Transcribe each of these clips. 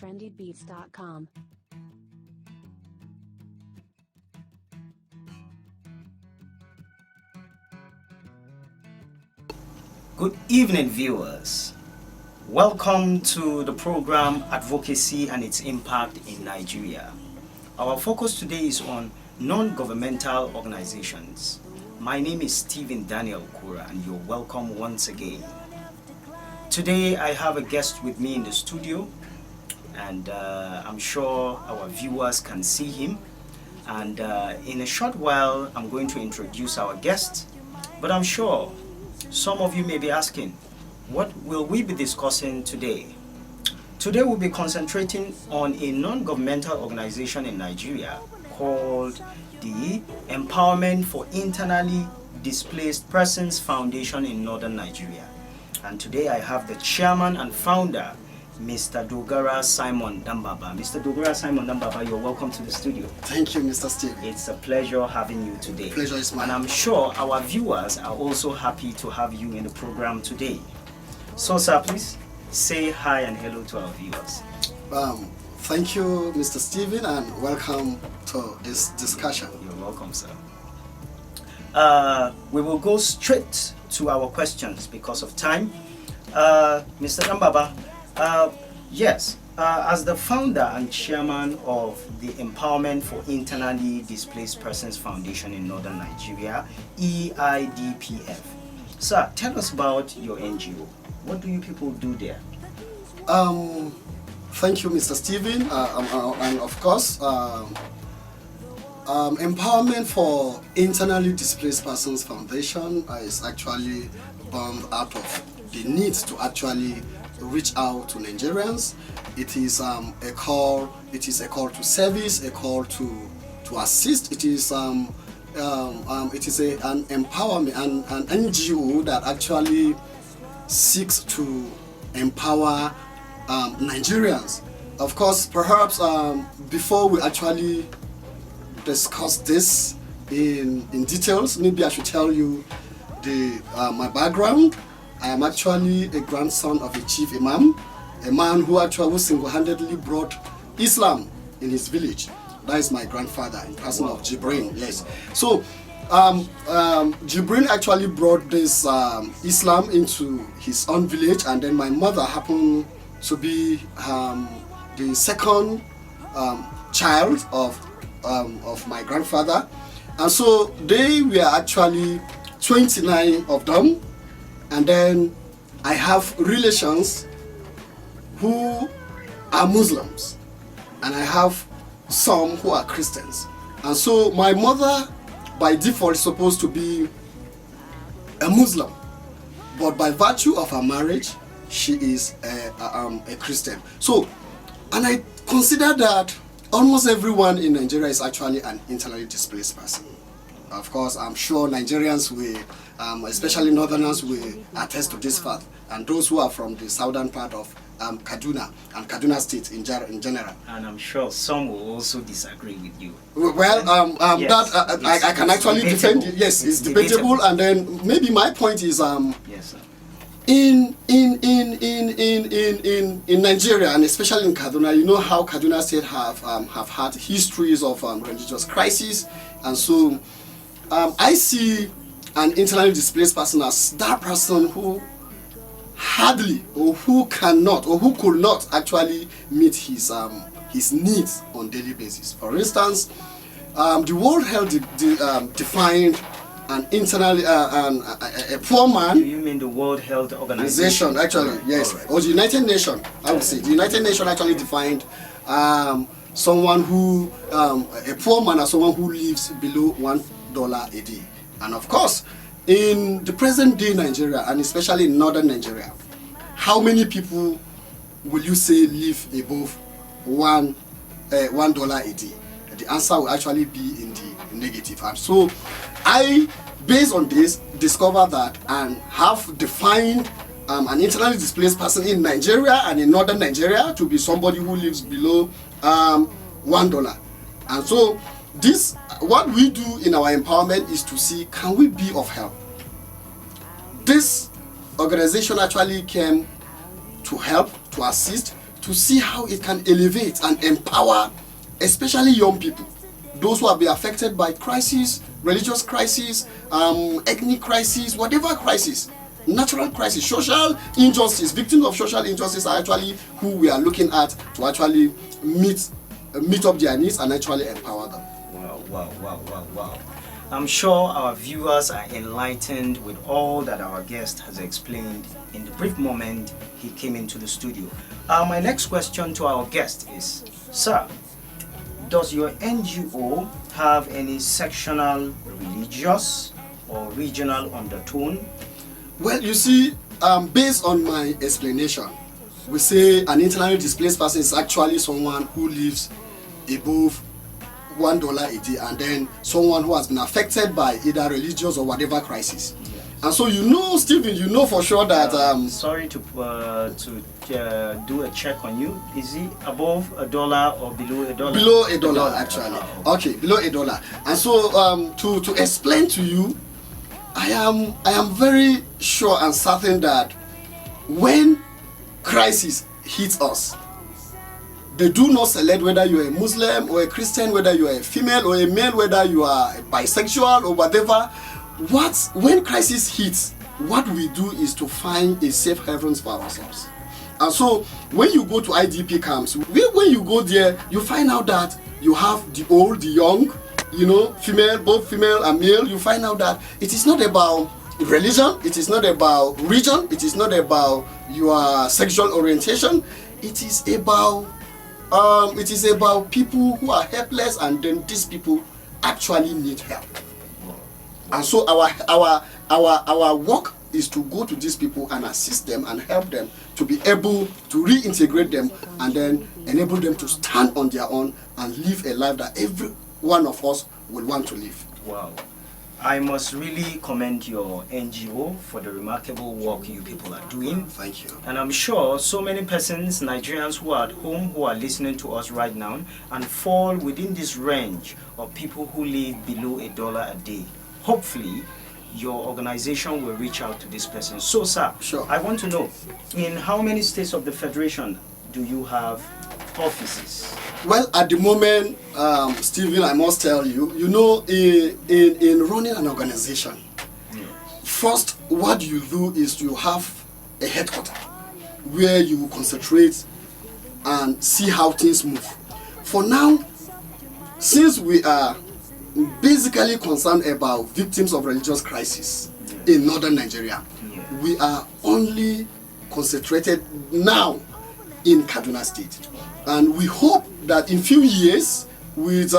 trendybeats.com. Good evening, viewers. Welcome to the program Advocacy and its Impact in Nigeria. Our focus today is on non-governmental organizations. My name is Stephen Daniel Kura and you're welcome once again. Today I have a guest with me in the studio and I'm sure our viewers can see him. And in a short while I'm going to introduce our guest, but I'm sure some of you may be asking, what will we be discussing today? Today we'll be concentrating on a non-governmental organization in Nigeria called the Empowerment for Internally Displaced Persons Foundation in Northern Nigeria. And today I have the chairman and founder, Mr. Dogara Simon Dambaba. Mr. Dogara Simon Dambaba, you're welcome to the studio. Thank you, Mr. Steve. It's a pleasure having you today. Pleasure is mine. And I'm sure our viewers are also happy to have you in the program today. So, sir, please say hi and hello to our viewers. Thank you, Mr. Stephen, and welcome to this discussion. You're welcome, sir. We will go straight to our questions because of time. Mr. Dambaba, yes, as the founder and chairman of the Empowerment for Internally Displaced Persons Foundation in Northern Nigeria, EIDPF. Sir, tell us about your NGO. What do you people do there? Thank you, Mr. Stephen, and of course, Empowerment for Internally Displaced Persons Foundation is actually born out of the need to actually reach out to Nigerians. It is a call. It is a call to service, a call to assist. It is an empowerment, an NGO that actually seeks to empower Nigerians. Of course, perhaps before we actually discuss this in details, maybe I should tell you my background. I am actually a grandson of a chief imam, a man who actually single-handedly brought Islam in his village. That is my grandfather in person of Jibrin. Yes. So Jibrin actually brought this Islam into his own village, and then my mother happened to be the second child of my grandfather, and so they were actually 29 of them. And then I have relations who are Muslims, and I have some who are Christians. And so my mother, by default, is supposed to be a Muslim, but by virtue of her marriage, she is a Christian. So, and I consider that almost everyone in Nigeria is actually an internally displaced person. Of course, I'm sure Nigerians will, especially Northerners, will attest to this fact, and those who are from the southern part of Kaduna and Kaduna State in general. And I'm sure some will also disagree with you. Well, yes, I can actually defend it. Yes, it's debatable, and then maybe my point is yes, sir. In Nigeria, and especially in Kaduna, you know how Kaduna State have had histories of religious crisis, and so I see an internally displaced person as that person who hardly, or who cannot, or who could not actually meet his needs on daily basis. For instance, the World Health defined an internally a poor man. Do you mean the World Health Organization? Actually, yes, right. Or the United Nations. I would say the United Nations actually defined someone who a poor man as someone who lives below $1 a day. And of course, in the present day Nigeria, and especially in northern Nigeria, how many people will you say live above $1 a day? The answer will actually be in the negative. And so I, based on this, discovered that and have defined an internally displaced person in Nigeria and in northern Nigeria to be somebody who lives below $1. And so this, what we do in our empowerment is to see, can we be of help? This organization actually came to help, to assist, to see how it can elevate and empower, especially young people, those who have been affected by crisis, religious crisis, ethnic crisis, whatever crisis, natural crisis, social injustice. Victims of social injustice are actually who we are looking at to actually meet up their needs and actually empower them. Wow. I'm sure our viewers are enlightened with all that our guest has explained in the brief moment he came into the studio. My next question to our guest is, sir, does your NGO have any sectional, religious or regional undertone? Well, you see, based on my explanation, we say an internally displaced person is actually someone who lives above $1 a day, and then someone who has been affected by either religious or whatever crisis. Yes. And so you know, Stephen, you know for sure that sorry to do a check on you. Is it above $1 or below $1? Below $1 actually. Okay, below $1. And so to explain to you, I am very sure and certain that when crisis hits us, they do not select whether you are a Muslim or a Christian, whether you are a female or a male, whether you are a bisexual or whatever. When crisis hits, what we do is to find a safe haven for ourselves. And so when you go to IDP camps, when you go there, you find out that you have the old, the young, you know, both female and male. You find out that it is not about religion, it is not about region, it is not about your sexual orientation. It is about people who are helpless, and then these people actually need help. And so our work is to go to these people and assist them and help them to be able to reintegrate them, and then enable them to stand on their own and live a life that every one of us will want to live. Wow. I must really commend your NGO for the remarkable work you people are doing. Thank you. And I'm sure so many persons, Nigerians who are at home, who are listening to us right now and fall within this range of people who live below $1 a day. Hopefully, your organization will reach out to this person. So, sir, sure. I want to know, in how many states of the Federation do you have offices? Well, at the moment, Stephen, I must tell you, you know, in running an organization, first, what you do is you have a headquarters where you concentrate and see how things move. For now, since we are basically concerned about victims of religious crisis in northern Nigeria, we are only concentrated now in Kaduna State. And we hope that in few years, with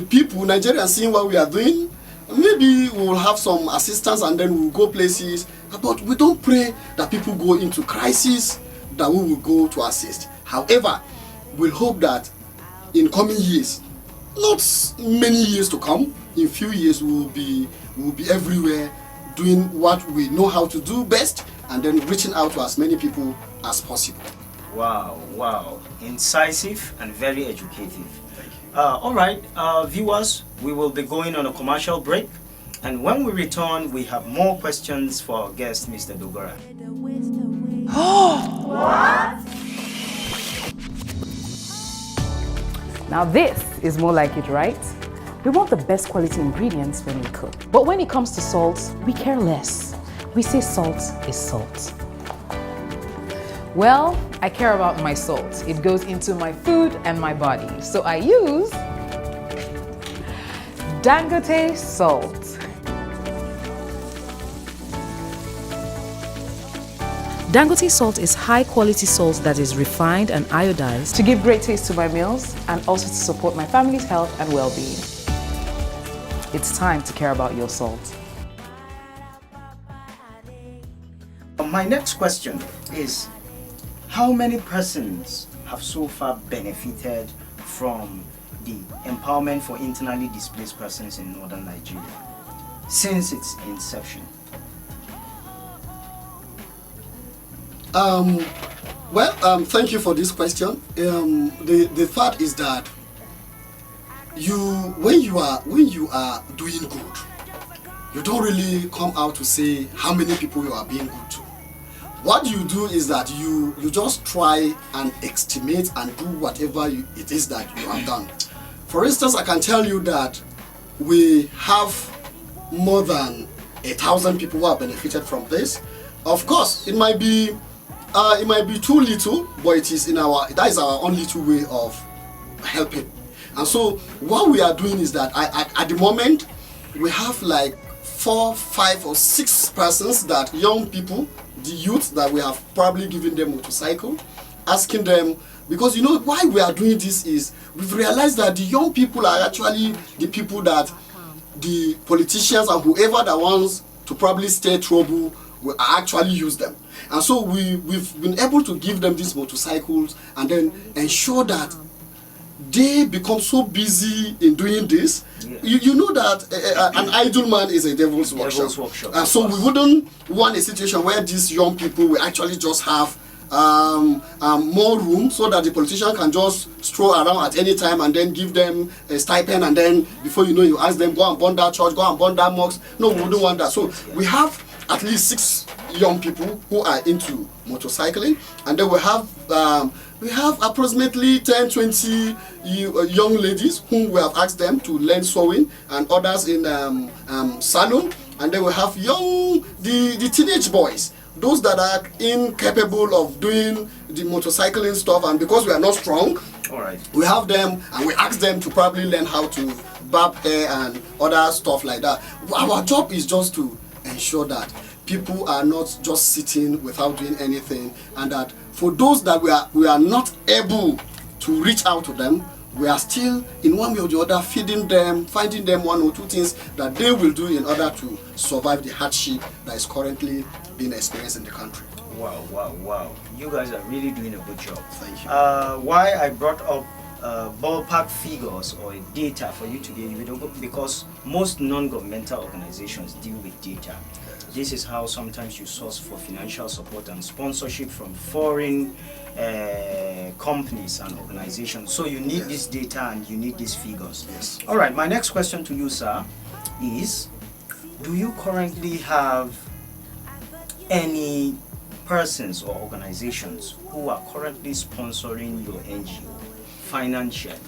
people, Nigerians seeing what we are doing, maybe we will have some assistance and then we'll go places. But we don't pray that people go into crisis that we will go to assist. However, we'll hope that in coming years, not many years to come, in few years we'll be everywhere doing what we know how to do best, and then reaching out to as many people as possible. Wow. Incisive and very educative. Thank you. All right, viewers, we will be going on a commercial break. And when we return, we have more questions for our guest, Mr. Dogora. What? Now this is more like it, right? We want the best quality ingredients when we cook. But when it comes to salt, we care less. We say salt is salt. Well, I care about my salt. It goes into my food and my body. So I use Dangote salt. Dangote salt is high-quality salt that is refined and iodized to give great taste to my meals and also to support my family's health and well-being. It's time to care about your salt. My next question is, how many persons have so far benefited from the empowerment for internally displaced persons in northern Nigeria since its inception? Thank you for this question. The fact is that when you are doing good, you don't really come out to say how many people you are being good to. what you do is that you just try and estimate and do whatever it is that you have done. For instance, I can tell you that we have more than 1,000 people who have benefited from this. Of course, it might be too little, but that is our own little way of helping. And so what we are doing is that at the moment we have like 4, 5 or 6 persons, that young people, the youth, that we have probably given them motorcycle, asking them, because why we are doing this is we've realized that the young people are actually the people that the politicians and whoever that wants to probably stir trouble will actually use them. And so we've been able to give them these motorcycles and then ensure that they become so busy in doing this. Yeah. You know that an idle man is a devil's workshop. And so we wouldn't want a situation where these young people will actually just have more room so that the politician can just stroll around at any time and then give them a stipend, and then before you know, you ask them, go and burn that church, go and burn that mosque. No, we wouldn't want that. So we have at least 6 young people who are into motorcycling, and then we have approximately 10-20 young ladies whom we have asked them to learn sewing, and others in salon, and then we have the teenage boys, those that are incapable of doing the motorcycling stuff, and because we are not strong, we have them and we ask them to probably learn how to barb hair and other stuff like that. Our job is just to ensure that people are not just sitting without doing anything, and that for those that we are not able to reach out to them, we are still in one way or the other feeding them, finding them 1 or 2 things that they will do in order to survive the hardship that is currently being experienced in the country. Wow. You guys are really doing a good job. Thank you. Why I brought up ballpark figures or data for you to be able to, because most non-governmental organizations deal with data. This is how sometimes you source for financial support and sponsorship from foreign companies and organizations. So you need this data and you need these figures. Yes. All right, my next question to you, sir, is do you currently have any persons or organizations who are currently sponsoring your NGO financially?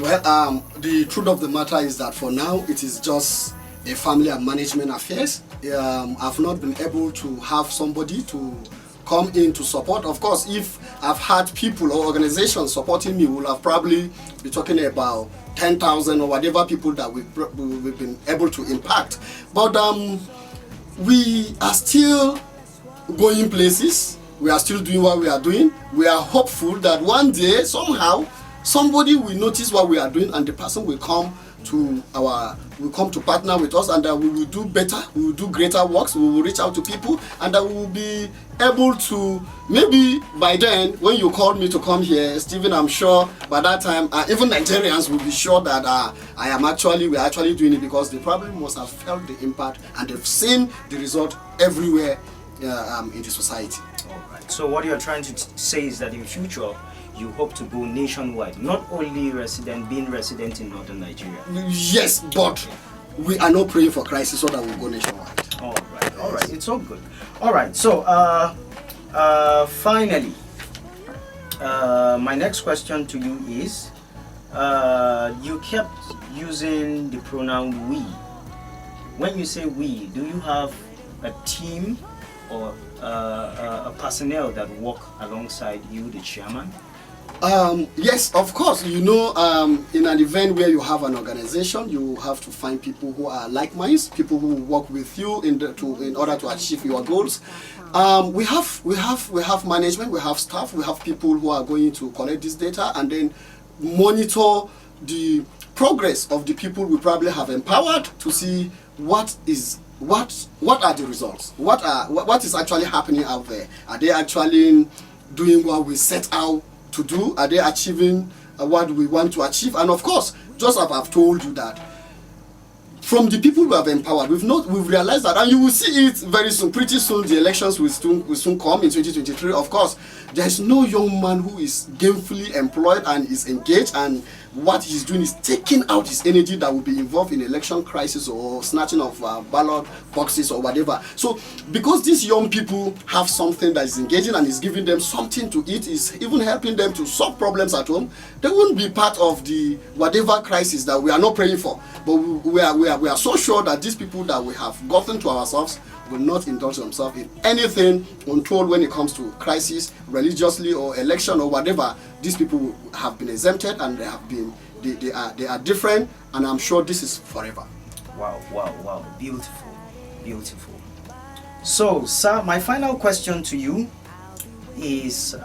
Well, the truth of the matter is that for now it is just a family and management affairs. I've not been able to have somebody to come in to support. Of course, if I've had people or organizations supporting me, we'll have probably be talking about 10,000 or whatever people that we've been able to impact. But we are still going places. We are still doing what we are doing. We are hopeful that one day, somehow, somebody will notice what we are doing, and the person will come to partner with us, and that we will do better, we will do greater works, we will reach out to people, and that we will be able to, maybe by then, when you call me to come here, Stephen, I'm sure by that time, even Nigerians will be sure that we're actually doing it, because they probably must have felt the impact and they've seen the result everywhere in the society. All right. So what you're trying to say is that in future, you hope to go nationwide, not only being resident in northern Nigeria. Yes, but we are not praying for crisis so that we'll go nationwide. All right, it's all good. All right, so finally, my next question to you is, you kept using the pronoun we. When you say we, do you have a team or a personnel that work alongside you, the chairman? Yes, of course. In an event where you have an organization, you have to find people who are like minds, people who work with you in order to achieve your goals. We have management, we have staff, we have people who are going to collect this data and then monitor the progress of the people we probably have empowered to see what are the results, what is actually happening out there. Are they actually doing what we set out to do? Are they achieving what we want to achieve? And of course, just as I've told you, that from the people we have empowered, we've realized that, and you will see it very soon. Pretty soon, the elections will soon come in 2023. Of course, there is no young man who is gainfully employed and is engaged, and what he's doing is taking out his energy that will be involved in election crisis or snatching of ballot boxes or whatever. So, because these young people have something that is engaging and is giving them something to eat, is even helping them to solve problems at home, they won't be part of the whatever crisis that we are not praying for. But we are so sure that these people that we have gotten to ourselves will not indulge themselves in anything untold when it comes to crisis, religiously or election or whatever. These people have been exempted, and they are different, and I'm sure this is forever. Wow, beautiful. So, sir, my final question to you is, in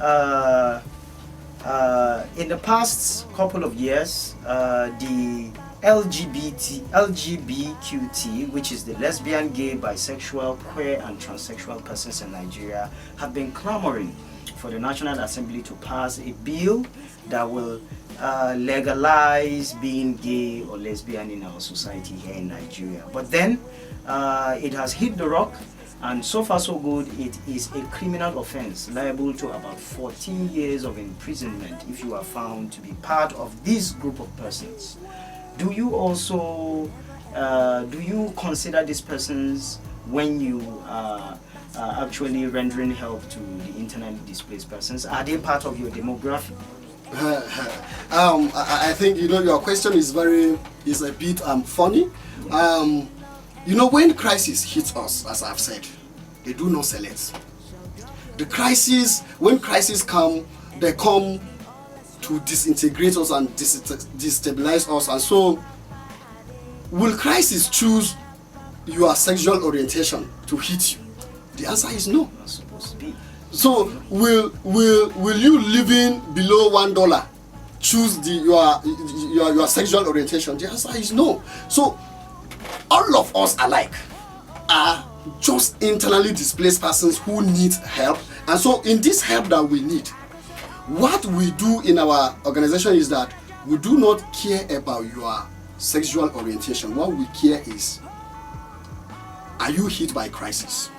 the past couple of years, the LGBTQT, which is the lesbian, gay, bisexual, queer and transsexual persons in Nigeria, have been clamoring for the National Assembly to pass a bill that will legalize being gay or lesbian in our society here in Nigeria. But then it has hit the rock, and so far so good. It is a criminal offense liable to about 14 years of imprisonment if you are found to be part of this group of persons. Do you also do you consider these persons when you are actually rendering help to the internally displaced persons? Are they part of your demographic? I think your question is a bit funny. When crisis hits us, as I've said, they do not select. When crises come, they come to disintegrate us and destabilize us. And so, will crisis choose your sexual orientation to hit you? The answer is no. Not supposed to be. So, will you living below $1 choose your sexual orientation? The answer is no. So, all of us alike are just internally displaced persons who need help. And so, in this help that we need, what we do in our organization is that we do not care about your sexual orientation. What we care is, are you hit by crisis?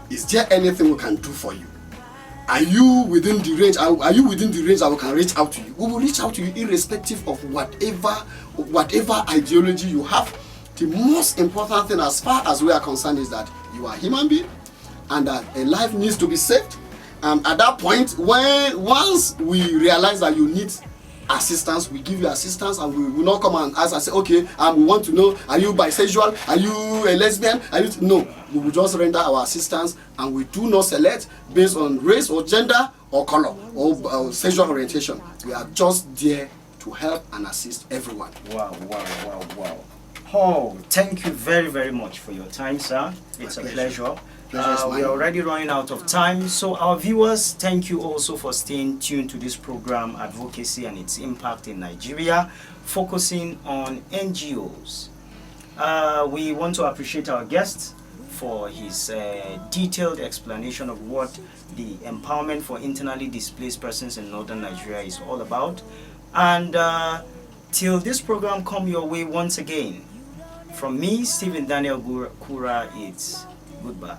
Is there anything we can do for you? Are you within the range? Are you within the range that we can reach out to you? We will reach out to you irrespective of whatever ideology you have. The most important thing, as far as we are concerned, is that you are a human being and that a life needs to be saved. At that point, once we realize that you need assistance, we give you assistance, and we will not come and ask and say, okay, we want to know, are you bisexual? Are you a lesbian? No, we will just render our assistance, and we do not select based on race or gender or color or sexual orientation. We are just there to help and assist everyone. Wow. Oh, thank you very, very much for your time, sir. It's a pleasure. We are already running out of time, so our viewers, thank you also for staying tuned to this program, Advocacy and its Impact in Nigeria, focusing on NGOs. We want to appreciate our guest for his detailed explanation of what the empowerment for internally displaced persons in northern Nigeria is all about. And till this program come your way once again, from me, Stephen Daniel Kura, it's goodbye.